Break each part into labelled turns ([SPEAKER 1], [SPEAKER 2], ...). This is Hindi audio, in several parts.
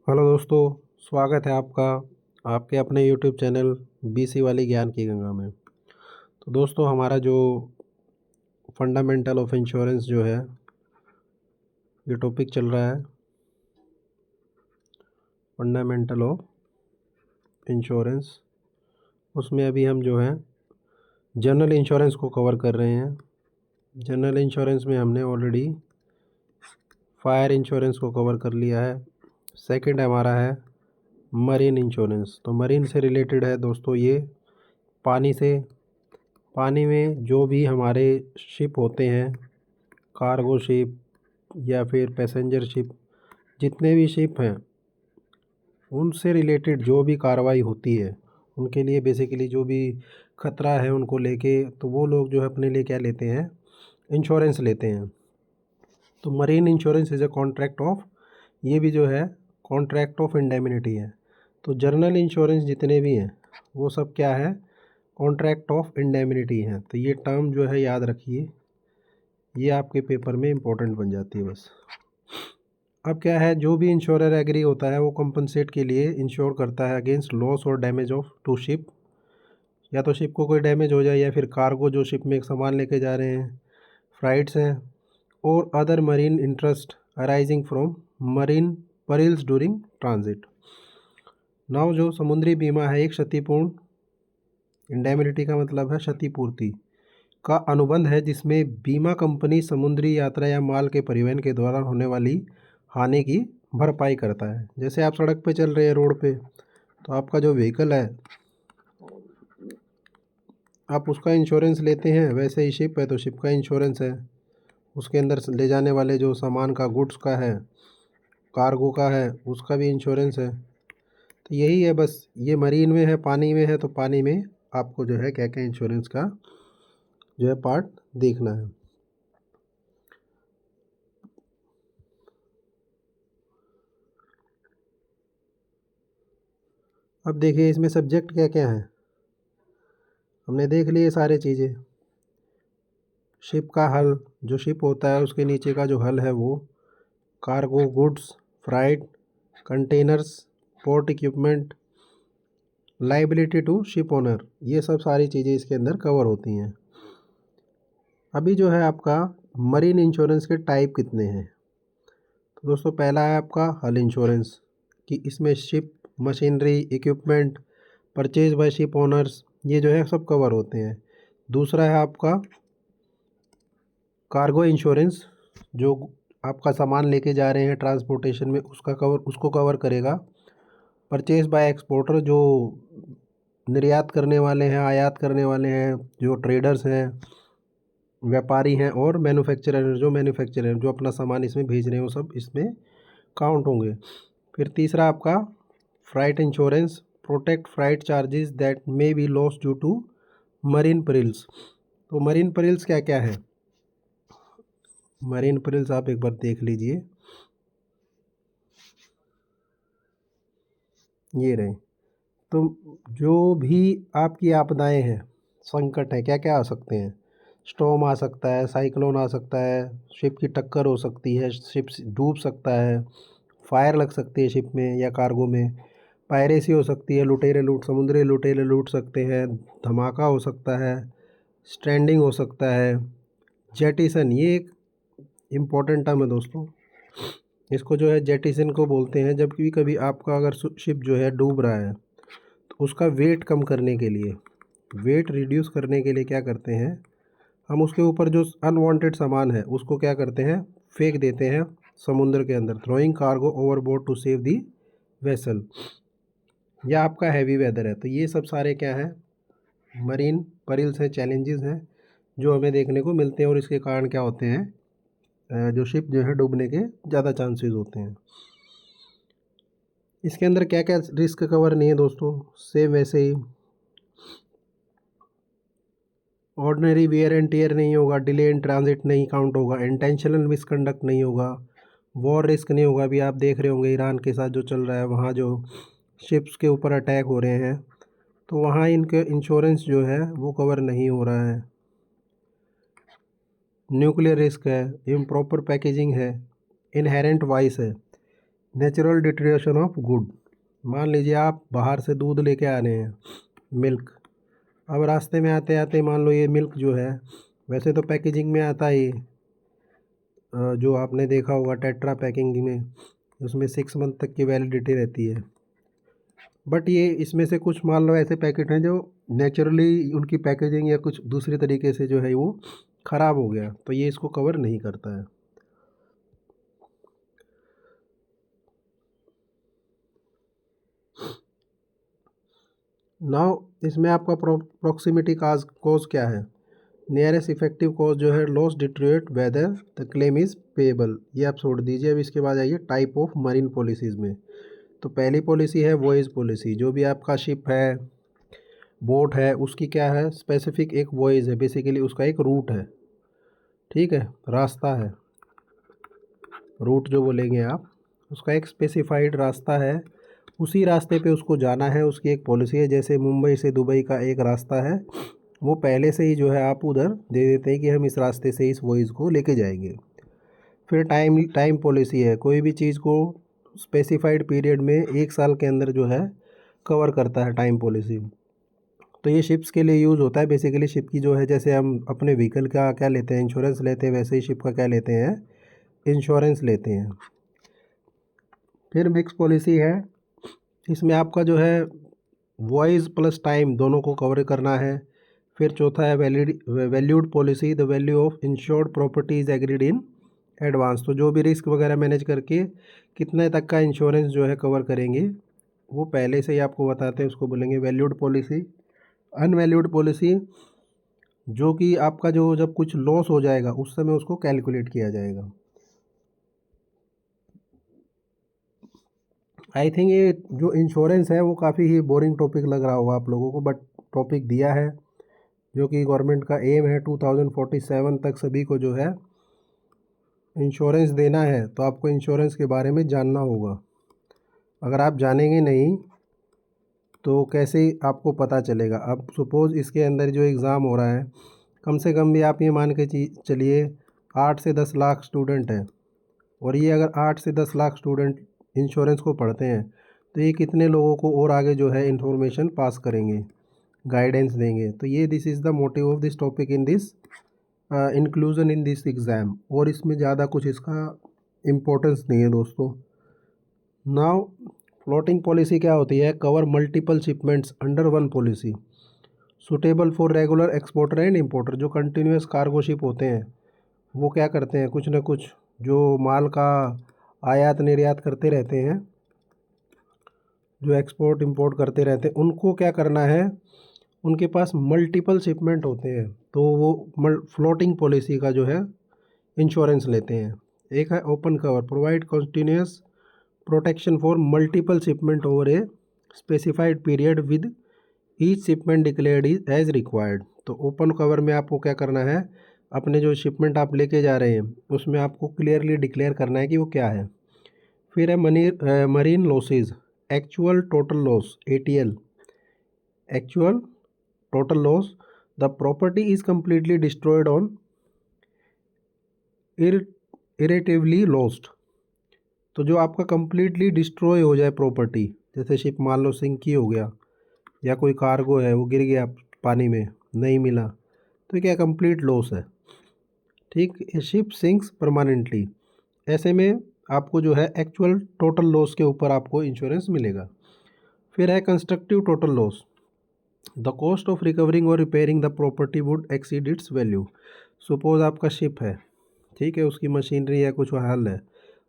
[SPEAKER 1] हेलो दोस्तों, स्वागत है आपका आपके अपने यूट्यूब चैनल बीसी वाली ज्ञान की गंगा में। तो दोस्तों, हमारा जो फंडामेंटल ऑफ इंश्योरेंस जो है ये टॉपिक चल रहा है। फंडामेंटल ऑफ इंश्योरेंस, उसमें अभी हम जो है जनरल इंश्योरेंस को कवर कर रहे हैं। जनरल इंश्योरेंस में हमने ऑलरेडी फायर इंश्योरेंस को कवर कर लिया है। सेकंड हमारा है मरीन इंश्योरेंस। तो मरीन से रिलेटेड है दोस्तों ये पानी से। पानी में जो भी हमारे शिप होते हैं, कार्गो शिप या फिर पैसेंजर शिप, जितने भी शिप हैं उनसे रिलेटेड जो भी कार्रवाई होती है उनके लिए बेसिकली जो भी ख़तरा है उनको लेके तो वो लोग जो है अपने लिए क्या लेते हैं, इंश्योरेंस लेते हैं। तो marine insurance is a contract of, ये भी जो है कॉन्ट्रैक्ट ऑफ इंडेमिनिटी है। तो जर्नल इंश्योरेंस जितने भी हैं वो सब क्या है, कॉन्ट्रैक्ट ऑफ इंडेमिनिटी है। तो ये टर्म जो है याद रखिए, ये आपके पेपर में इम्पोर्टेंट बन जाती है बस। अब क्या है, जो भी इंश्योरर एग्री होता है वो कंपनसेट के लिए इंश्योर करता है अगेंस्ट लॉस और डैमेज ऑफ टू शिप। या तो शिप को कोई डैमेज हो जाए या फिर कार्गो जो शिप में एक सामान लेके जा रहे हैं, फ्राइट्स हैं, और other marine interest arising from marine perils during transit. Now जो समुद्री बीमा है एक क्षतिपूर्ण, इंडेमिनिटी का मतलब है क्षतिपूर्ति का अनुबंध है जिसमें बीमा कंपनी समुद्री यात्रा या माल के परिवहन के दौरान होने वाली हानि की भरपाई करता है। जैसे आप सड़क पे चल रहे हैं, रोड पे, तो आपका जो व्हीकल है आप उसका इंश्योरेंस लेते हैं, वैसे ही शिप है तो शिप का इंश्योरेंस है। उसके अंदर से ले जाने वाले जो सामान का, गुड्स का है, कार्गो का है, उसका भी इंश्योरेंस है। तो यही है बस, ये मरीन में है, पानी में है, तो पानी में आपको जो है क्या क्या इंश्योरेंस का जो है पार्ट देखना है। अब देखिए इसमें सब्जेक्ट क्या क्या है, हमने देख लिए सारे चीज़ें। शिप का हल, जो शिप होता है उसके नीचे का जो हल है वो, cargo, goods, freight, containers, port equipment, liability to ship owner, ये सब सारी चीज़ें इसके अंदर कवर होती हैं। अभी जो है आपका मरीन इंश्योरेंस के टाइप कितने हैं। तो दोस्तों पहला है आपका हल इंश्योरेंस, कि इसमें ship, machinery, equipment purchase by ship owners, ये जो है सब कवर होते हैं। दूसरा है आपका कार्गो इंश्योरेंस, जो आपका सामान लेके जा रहे हैं ट्रांसपोर्टेशन में उसको कवर करेगा। परचेज बाय एक्सपोर्टर, जो निर्यात करने वाले हैं, आयात करने वाले हैं, जो ट्रेडर्स हैं, व्यापारी हैं, और मैन्युफैक्चरर जो अपना सामान इसमें भेज रहे हैं, वो सब इसमें काउंट होंगे। फिर तीसरा आपका freight insurance, protect freight charges that may be loss due to marine perils. तो मरीन परिल्स क्या क्या है, मरीन परिल्स आप एक बार देख लीजिए, ये रहे। तो जो भी आपकी आपदाएं हैं, संकट है, क्या क्या आ सकते हैं, स्टॉर्म आ सकता है, साइक्लोन आ सकता है, शिप की टक्कर हो सकती है, शिप डूब सकता है, फायर लग सकती है शिप में या कार्गो में, पायरेसी हो सकती है, समुद्री लुटेरे लूट सकते हैं, धमाका हो सकता है, स्ट्रैंडिंग हो सकता है, जेटिसन, ये एक इम्पॉर्टेंट टर्म है दोस्तों। इसको जो है जेटिसन को बोलते हैं जब भी कभी आपका अगर शिप जो है डूब रहा है तो उसका वेट कम करने के लिए, वेट रिड्यूस करने के लिए क्या करते हैं, हम उसके ऊपर जो अनवांटेड सामान है उसको क्या करते हैं, फेंक देते हैं समुद्र के अंदर, throwing cargo overboard to save the vessel. या आपका हैवी वेदर है, तो ये सब सारे क्या है, मरीन परिल्स हैं, चैलेंजेस हैं जो हमें देखने को मिलते हैं, और इसके कारण क्या होते हैं, जो शिप जो है डूबने के ज़्यादा चांसेस होते हैं। इसके अंदर क्या क्या रिस्क कवर नहीं है दोस्तों, सेम वैसे ही ऑर्डिनरी वेयर एंड टीयर नहीं होगा, डिले इन ट्रांजिट नहीं काउंट होगा, इंटेंशनल मिसकंडक्ट नहीं होगा, वॉर रिस्क नहीं होगा। अभी आप देख रहे होंगे ईरान के साथ जो चल रहा है, वहाँ जो शिप्स के ऊपर अटैक हो रहे हैं, तो वहाँ इनके इंश्योरेंस जो है वो कवर नहीं हो रहा है। न्यूक्लियर रिस्क है, इम्प्रॉपर पैकेजिंग है, इनहेरेंट वाइस है, नेचुरल डिटीरिएशन ऑफ गुड। मान लीजिए आप बाहर से दूध लेके आ रहे हैं, मिल्क। अब रास्ते में आते आते मान लो ये मिल्क जो है, वैसे तो पैकेजिंग में आता ही, जो आपने देखा होगा टेट्रा पैकिंग में, उसमें 6 मंथ तक की वैलिडिटी रहती है। बट ये इसमें से कुछ मान लो ऐसे पैकेट हैं जो नेचुरली उनकी पैकेजिंग या कुछ दूसरे तरीके से जो है वो ख़राब हो गया, तो ये इसको कवर नहीं करता है। नाउ इसमें आपका प्रॉक्सिमिटी कॉज क्या है? नियरेस्ट इफेक्टिव कॉज जो है loss distribute whether the claim is payable, ये आप छोड़ दीजिए। अब इसके बाद आइए टाइप ऑफ मरीन पॉलिसीज़ में। तो पहली पॉलिसी है वॉयज पॉलिसी। जो भी आपका शिप है, बोट है, उसकी क्या है, स्पेसिफिक एक वॉयज है, बेसिकली उसका एक रूट है, ठीक है, रास्ता है, रूट जो बोलेंगे आप, उसका एक स्पेसिफाइड रास्ता है, उसी रास्ते पे उसको जाना है, उसकी एक पॉलिसी है। जैसे मुंबई से दुबई का एक रास्ता है, वो पहले से ही जो है आप उधर दे देते हैं कि हम इस रास्ते से इस वॉइस को लेके जाएंगे। फिर टाइम पॉलिसी है, कोई भी चीज़ को स्पेसिफाइड पीरियड में 1 साल के अंदर जो है कवर करता है टाइम पॉलिसी। तो ये शिप्स के लिए यूज़ होता है। बेसिकली शिप की जो है, जैसे हम अपने व्हीकल का क्या लेते हैं, इंश्योरेंस लेते हैं, वैसे ही शिप का क्या लेते हैं, इंश्योरेंस लेते हैं। फिर मिक्स पॉलिसी है, इसमें आपका जो है वॉइस प्लस टाइम दोनों को कवर करना है। फिर चौथा है valued policy, the value of insured property is agreed in advance. तो जो भी रिस्क वगैरह मैनेज करके कितने तक का इंश्योरेंस जो है कवर करेंगे, वो पहले से ही आपको बताते हैं, उसको बोलेंगे वैल्यूड पॉलिसी। अनवैल्यूड पॉलिसी, जो कि आपका जो जब कुछ लॉस हो जाएगा उस समय उसको कैलकुलेट किया जाएगा। आई थिंक ये जो इंश्योरेंस है वो काफ़ी ही बोरिंग टॉपिक लग रहा होगा आप लोगों को, बट टॉपिक दिया है जो कि गवर्नमेंट का एम है 2047 तक सभी को जो है इंश्योरेंस देना है। तो आपको इंश्योरेंस के बारे में जानना होगा। अगर आप जानेंगे नहीं तो कैसे आपको पता चलेगा? अब सपोज़ इसके अंदर जो एग्ज़ाम हो रहा है, कम से कम भी आप ये मान के चलिए 8 से 10 लाख स्टूडेंट हैं, और ये अगर 8 से 10 लाख स्टूडेंट इंश्योरेंस को पढ़ते हैं तो ये कितने लोगों को और आगे जो है इन्फॉर्मेशन पास करेंगे, गाइडेंस देंगे। तो ये this is the motive of this topic in this inclusion in this exam, और इसमें ज़्यादा कुछ इसका इम्पोर्टेंस नहीं है दोस्तों। नाउ फ्लोटिंग पॉलिसी क्या होती है? Cover multiple shipments under one policy, suitable for regular exporter and importer. जो कंटिन्यूस कार्गो शिप होते हैं वो क्या करते हैं, कुछ ना कुछ जो माल का आयात निर्यात करते रहते हैं, जो एक्सपोर्ट इंपोर्ट करते रहते हैं, उनको क्या करना है, उनके पास मल्टीपल शिपमेंट होते हैं, तो वो फ्लोटिंग पॉलिसी का जो है इंश्योरेंस लेते हैं। एक है open cover, provide continuous protection for multiple shipment over a specified period with each shipment declared is as required. तो ओपन कवर में आपको क्या करना है, अपने जो शिपमेंट आप लेके जा रहे हैं उसमें आपको क्लियरली डिक्लेयर करना है कि वो क्या है। फिर है marine losses, actual total loss, ATL, actual total loss, the property is completely destroyed on irretrievably lost. तो जो आपका कम्प्लीटली डिस्ट्रॉय हो जाए प्रॉपर्टी, जैसे शिप मान लो सिंक ही हो गया, या कोई कार्गो है वो गिर गया पानी में, नहीं मिला, तो क्या कंप्लीट लॉस है, ठीक। शिप सिंक्स परमानेंटली, ऐसे में आपको जो है एक्चुअल टोटल लॉस के ऊपर आपको इंश्योरेंस मिलेगा। फिर है constructive total loss, the cost of recovering और repairing the property would exceed its value. Suppose आपका शिप है, ठीक है, उसकी मशीनरी या कुछ हल है,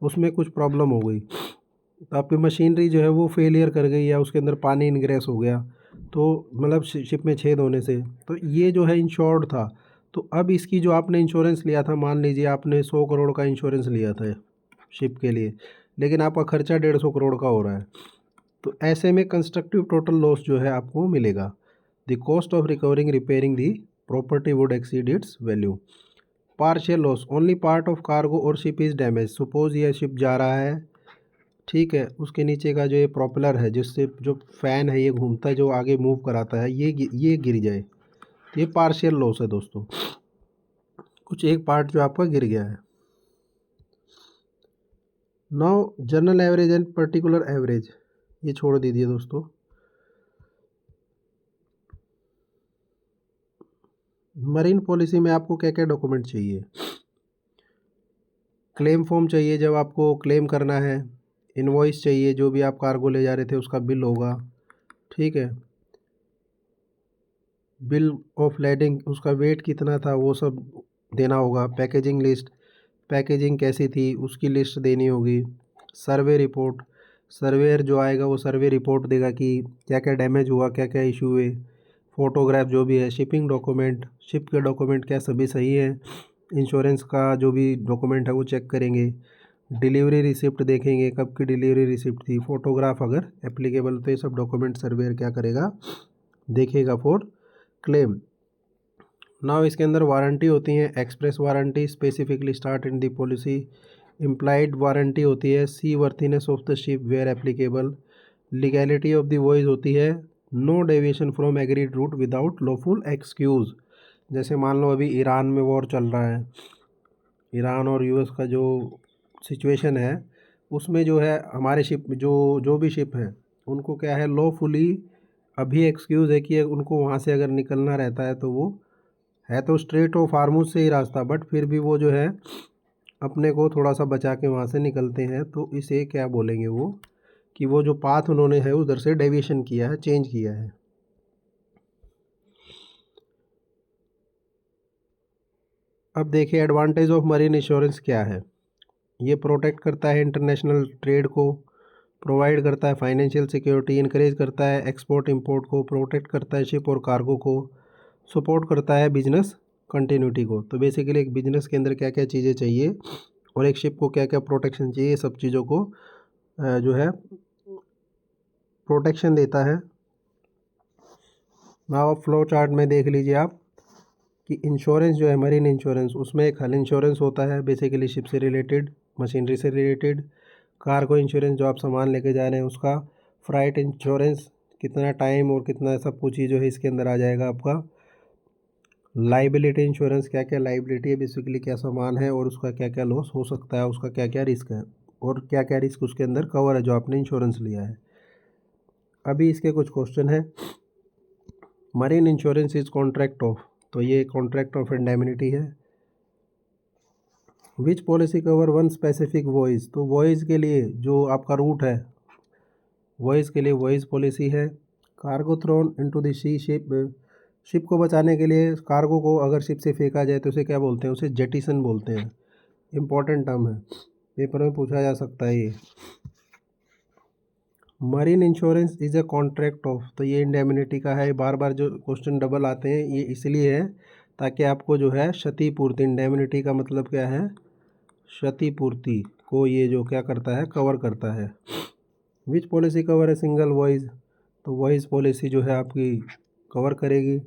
[SPEAKER 1] उसमें कुछ प्रॉब्लम हो गई, तो आपकी मशीनरी जो है वो फेलियर कर गई, या उसके अंदर पानी इनग्रेस हो गया, तो मतलब शिप में छेद होने से, तो ये जो है इंश्योर्ड था। तो अब इसकी जो आपने इंश्योरेंस लिया था, मान लीजिए आपने 100 करोड़ का इंश्योरेंस लिया था शिप के लिए, लेकिन आपका खर्चा 150 करोड़ का हो रहा है, तो ऐसे में कंस्ट्रक्टिव टोटल लॉस जो है आपको मिलेगा। The cost of recovering repairing the property would exceed its value. Partial loss, only part of cargo और शिप इज़ डैमेज। सपोज ये शिप जा रहा है, ठीक है, उसके नीचे का जो ये प्रोपेलर है, जिससे जो फ़ैन है ये घूमता है, जो आगे मूव कराता है, ये गिर जाए, ये पार्शियल लॉस है दोस्तों, कुछ एक पार्ट जो आपका गिर गया है। Now general average and particular average ये छोड़ दीजिए दोस्तों। मरीन पॉलिसी में आपको क्या क्या डॉक्यूमेंट चाहिए? क्लेम फॉर्म चाहिए जब आपको क्लेम करना है, इनवॉइस चाहिए जो भी आप कार्गो ले जा रहे थे उसका बिल होगा, ठीक है, बिल ऑफ लैडिंग उसका वेट कितना था वो सब देना होगा, पैकेजिंग लिस्ट, पैकेजिंग कैसी थी उसकी लिस्ट देनी होगी, सर्वे रिपोर्ट, सर्वेयर जो आएगा वो सर्वे रिपोर्ट देगा कि क्या क्या डैमेज हुआ, क्या क्या इशू हुए, फ़ोटोग्राफ जो भी है, शिपिंग डॉक्यूमेंट, शिप के डॉक्यूमेंट क्या सभी सही है, इंश्योरेंस का जो भी डॉक्यूमेंट है वो चेक करेंगे, डिलीवरी रिसिप्ट देखेंगे कब की डिलीवरी रिसिप्ट थी, फ़ोटोग्राफ अगर एप्लीकेबल तो ये सब डॉक्यूमेंट सर्वेयर क्या करेगा, देखेगा फॉर क्लेम। नाउ इसके अंदर वारंटी होती है, express warranty specifically stated in the policy, implied warranty होती है, seaworthiness of the ship where applicable, legality of the voyage होती है, no deviation from agreed route without lawful excuse. जैसे मान लो अभी ईरान में वॉर चल रहा है, ईरान और यूएस का जो सिचुएशन है उसमें जो है हमारे शिप जो जो भी शिप हैं उनको क्या है लॉफुली अभी एक्सक्यूज़ है कि उनको वहाँ से अगर निकलना रहता है तो वो है तो स्ट्रेट ऑफ हार्मुज से ही रास्ता, बट फिर भी वो जो है अपने को थोड़ा सा बचा के वहाँ से निकलते हैं, तो इसे क्या बोलेंगे वो कि वो जो पाथ उन्होंने है उधर से डेविएशन किया है, चेंज किया है। अब देखिए एडवांटेज ऑफ मरीन इंश्योरेंस क्या है। ये प्रोटेक्ट करता है इंटरनेशनल ट्रेड को, प्रोवाइड करता है फाइनेंशियल सिक्योरिटी, इनकरेज करता है एक्सपोर्ट इंपोर्ट को, प्रोटेक्ट करता है शिप और कार्गो को, सपोर्ट करता है बिजनेस कंटिन्यूटी को। तो बेसिकली एक बिजनेस के अंदर क्या क्या चीज़ें चाहिए और एक शिप को क्या क्या प्रोटेक्शन चाहिए, ये सब चीज़ों को जो है प्रोटेक्शन देता है। नाउ फ्लो चार्ट में देख लीजिए आप कि इंश्योरेंस जो है मरीन इंश्योरेंस उसमें एक हल इंश्योरेंस होता है बेसिकली शिप से रिलेटेड, मशीनरी से रिलेटेड, कार्गो इंश्योरेंस जो आप सामान लेके जा रहे हैं उसका, फ्राइट इंश्योरेंस कितना टाइम और कितना सब कुछ ही जो है इसके अंदर आ जाएगा आपका, लाइबिलिटी इंश्योरेंस क्या क्या लाइबिलिटी है बेसिकली क्या सामान है और उसका क्या क्या लॉस हो सकता है, उसका क्या क्या रिस्क है और क्या क्या रिस्क उसके अंदर कवर है जो आपने इंश्योरेंस लिया है। अभी इसके कुछ क्वेश्चन है। Marine insurance is contract of, तो ये कॉन्ट्रैक्ट ऑफ इंडेमनिटी है। Which policy cover one specific voyage, तो वॉइस के लिए जो आपका रूट है वॉइस के लिए वॉइस पॉलिसी है। Cargo thrown into the sea ship, ship को बचाने के लिए कार्गो को अगर शिप से फेंका जाए तो उसे क्या बोलते हैं, उसे जेटिसन बोलते हैं। इम्पॉर्टेंट टर्म है, पेपर में पूछा जा सकता है ये। Marine insurance is a contract of, तो ये इंडेमनिटी का है, बार बार जो क्वेश्चन डबल आते हैं ये इसलिए है ताकि आपको जो है क्षतिपूर्ति, इंडेमनिटी का मतलब क्या है, क्षतिपूर्ति को ये जो क्या करता है कवर करता है। विच पॉलिसी कवर है सिंगल वॉइस, तो वॉइस पॉलिसी जो है आपकी कवर करेगी।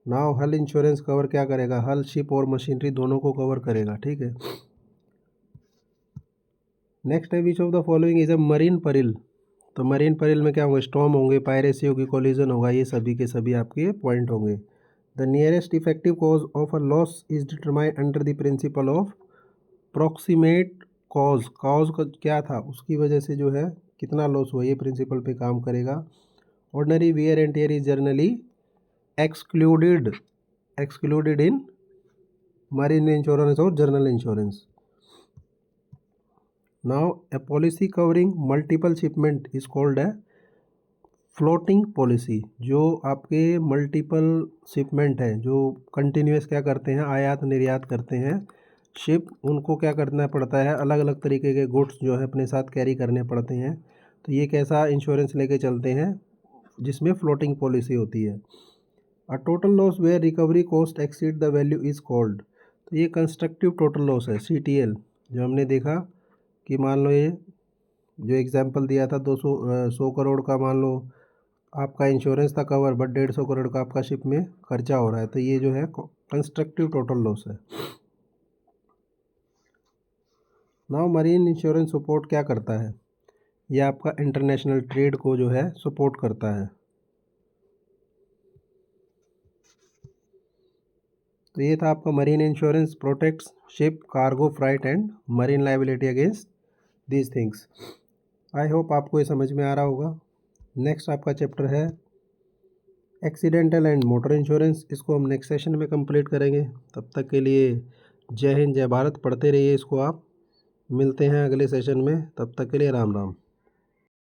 [SPEAKER 1] नाउ हल इंश्योरेंस कवर क्या करेगा, हल शिप और मशीनरी दोनों को कवर करेगा, ठीक है। नेक्स्ट है which of the following is a marine peril, तो मरीन परिल में क्या होगा, स्टॉर्म होंगे, पायरेसी होगी, कोलिजन होगा, ये सभी के सभी आपके पॉइंट होंगे। The nearest effective cause of a loss is determined under the principle of proximate cause, cause का क्या था उसकी वजह से जो है कितना लॉस हुआ ये प्रिंसिपल पे काम करेगा। Ordinary wear and tear is generally excluded, excluded in marine insurance और general insurance. Now a policy covering multiple shipment is called a floating policy, जो आपके मल्टीपल शिपमेंट है जो कंटिन्यूस क्या करते हैं आयात निर्यात करते हैं शिप, उनको क्या करना पड़ता है, अलग अलग तरीके के गुड्स जो है अपने साथ कैरी करने पड़ते हैं, तो ये कैसा इंश्योरेंस लेके चलते हैं जिसमें फ्लोटिंग पॉलिसी होती है। A total loss where recovery cost exceed the value is called, तो ये कंस्ट्रक्टिव टोटल लॉस है, CTL, जो हमने देखा कि मान लो ये जो एग्जांपल दिया था 100 करोड़ का मान लो आपका इंश्योरेंस था कवर, बट 150 करोड़ का आपका शिप में खर्चा हो रहा है, तो ये जो है कंस्ट्रक्टिव टोटल लॉस है। नाउ मरीन इंश्योरेंस सपोर्ट क्या करता है, ये आपका इंटरनेशनल ट्रेड को जो है सपोर्ट करता है। तो ये था आपका marine insurance protects ship, cargo, freight and marine liability against these things. I hope आपको ये समझ में आ रहा होगा। नेक्स्ट आपका चैप्टर है एक्सीडेंटल एंड मोटर इंश्योरेंस। इसको हम नेक्स्ट सेशन में कंप्लीट करेंगे। तब तक के लिए जय हिंद जय भारत। पढ़ते रहिए इसको आप। मिलते हैं अगले सेशन में, तब तक के लिए राम राम।